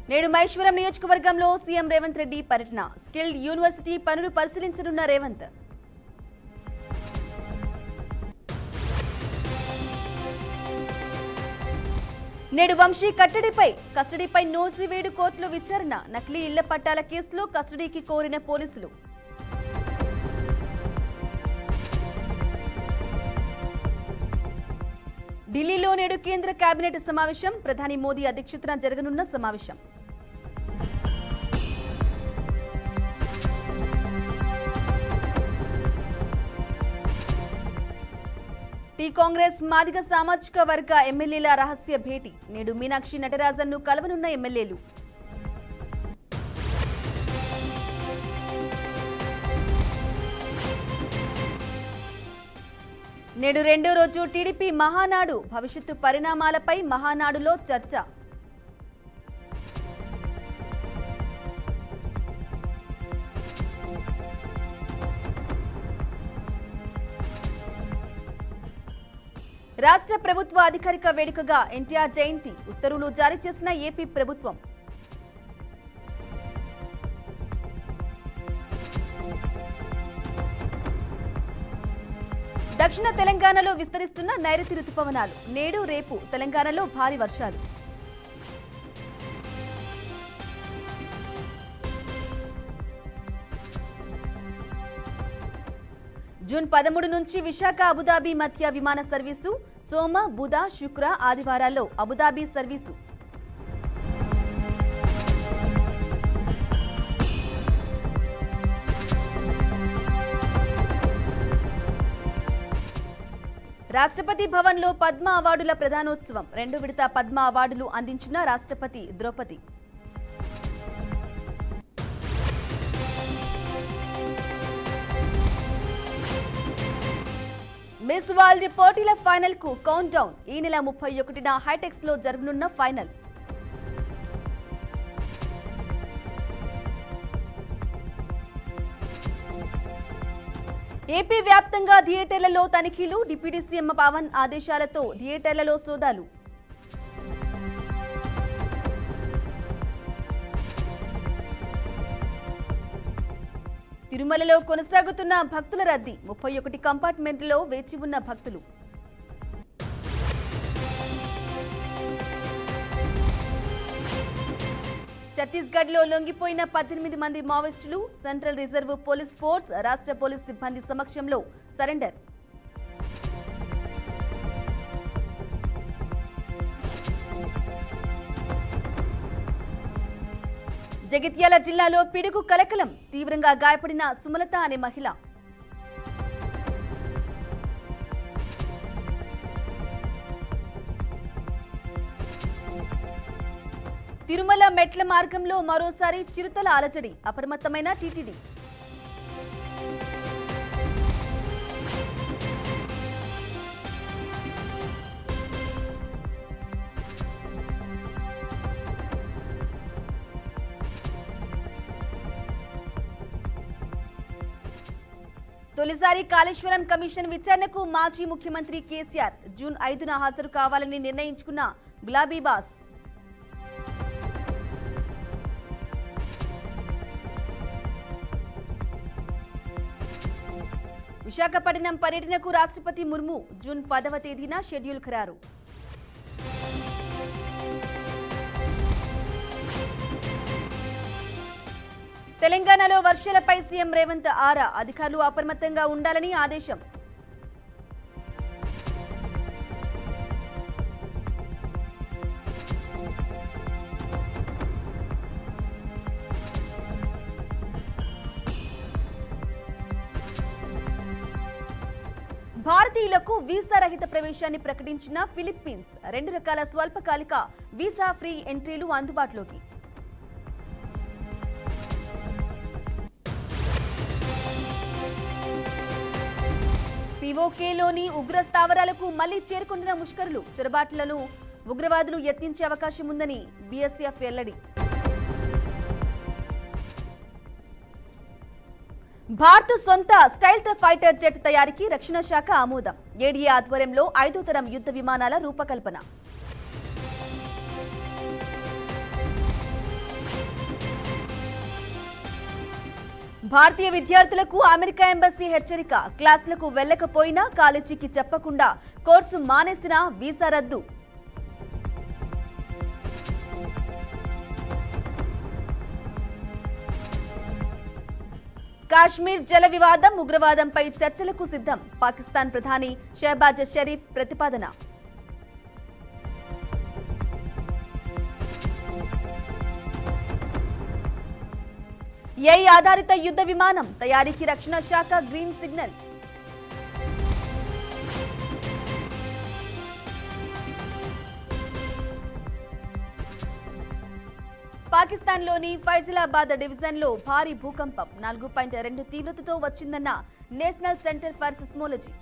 నేడు మహేశ్వరం నియోజకవర్గంలో సీఎం రేవంత్ రెడ్డి పర్యటన. స్కిల్డ్ యూనివర్సిటీ పనులు పరిశీలించనున్న రేవంత్. నేడు వంశీ కస్టడీపై నోజివేడు కోర్టులో విచారణ. నకిలీ ఇళ్ల పట్టాల కేసులో కస్టడీకి కోరిన పోలీసులు. ఢిల్లీలో నేడు కేంద్ర కేబినెట్ సమావేశం. ప్రధాని మోదీ అధ్యక్షతన జరగనున్న సమావేశం. టీ కాంగ్రెస్ మాదిగ సామాజిక వర్గ ఎమ్మెల్యేల రహస్య భేటీ. నేడు మీనాక్షి నటరాజన్ను కలవనున్న ఎమ్మెల్యేలు. నేడు రెండో రోజు టీడీపీ మహానాడు. భవిష్యత్తు పరిణామాలపై మహానాడులో చర్చ. రాష్ట్ర ప్రభుత్వ అధికారిక వేడుకగా ఎన్టీఆర్ జయంతి. ఉత్తర్వులు జారీ చేసిన ఏపీ ప్రభుత్వం. దక్షిణ తెలంగాణలో విస్తరిస్తున్న నైరుతి రుతుపవనాలు. నేడు రేపు తెలంగాణలో భారీ వర్షాలు. జూన్ 13 నుంచి విశాఖ అబుదాబి మధ్య విమాన సర్వీసు. సోమ, బుధ, శుక్ర, ఆదివారాల్లో అబుదాబి సర్వీసు. రాష్ట్రపతి భవన్లో పద్మ అవార్డుల ప్రధానోత్సవం. రెండో విడత పద్మ అవార్డులు అందించిన రాష్ట్రపతి ద్రౌపది. మిస్ వరల్డ్ పోటీల ఫైనల్ కు కౌంట్ డౌన్. ఈ నెల 31న హైటెక్స్ లో జరగనున్న ఫైనల్. ఏపీ వ్యాప్తంగా థియేటర్లలో తనిఖీలు. డిప్యూటీ సీఎం పవన్ ఆదేశాలతో థియేటర్లలో సోదాలు. తిరుమలలో కొనసాగుతున్న భక్తుల రద్దీ. 31 కంపార్ట్మెంట్లో వేచి ఉన్న భక్తులు. ఛత్తీస్గఢ్ లో లొంగిపోయిన 18 మంది మావోయిస్టులు. సెంట్రల్ రిజర్వ్ పోలీస్ ఫోర్స్, రాష్ట్ర పోలీస్ సిబ్బంది సమక్షంలో సరెండర్. జగిత్యాల జిల్లాలో పిడుగు కలకలం. తీవ్రంగా గాయపడిన సుమలత అనే మహిళ. తిరుమల మెట్ల మార్గంలో మరోసారి చిరుతల అలజడి. అప్రమత్తమైన టీటీడీ. తొలిసారి కాళేశ్వరం కమిషన్ విచారణకు మాజీ ముఖ్యమంత్రి కేసీఆర్. జూన్ 5న హాజరు కావాలని నిర్ణయించుకున్న గులాబీ బాస్. విశాఖపట్నం పర్యటనకు రాష్ట్రపతి ముర్ము. జూన్ 10వ తేదీన షెడ్యూల్ ఖరారు. తెలంగాణలో వర్షాలపై సీఎం రేవంత్ ఆరా. అధికారులు అప్రమత్తంగా ఉండాలని ఆదేశం. భారతీయులకు వీసా రహిత ప్రవేశాన్ని ప్రకటించిన ఫిలిప్పీన్స్. 2 రకాల స్వల్పకాలిక వీసా ఫ్రీ ఎంట్రీలు అందుబాటులోకి. పీఓకేలోని ఉగ్ర స్థావరాలకు మళ్లీ చేరుకుంటున్న ముష్కరులు. చొరబాట్లను ఉగ్రవాదులు యత్నించే అవకాశం ఉందని బీఎస్ఎఫ్ వెల్లడి. భారత్ సొంత స్టైల్త్ ఫైటర్ జెట్ తయారీకి రక్షణ శాఖ ఆమోదం. ఏడీఏ ఆధ్వర్యంలో 5వ తరం యుద్ధ విమానాల రూపకల్పన. భారతీయ విద్యార్థులకు అమెరికా ఎంబసీ హెచ్చరిక. క్లాసులకు వెళ్లకపోయినా కాలేజీకి చెప్పకుండా కోర్సు మానేసిన వీసా రద్దు. కాశ్మీర్ జల వివాదం, ఉగ్రవాదంపై చర్చలకు సిద్ధం. పాకిస్తాన్ ప్రధాని షెహబాజ్ షరీఫ్ ప్రతిపాదన. ఏఐ ఆధారిత యుద్ధ విమానం తయారీకి రక్షణ శాఖ గ్రీన్ సిగ్నల్. పాకిస్తాన్లోని ఫైజలాబాద్ డివిజన్లో భారీ భూకంపం 4.2 తీవ్రతతో వచ్చిందన్న నేషనల్ సెంటర్ ఫర్ సిస్మోలజీ.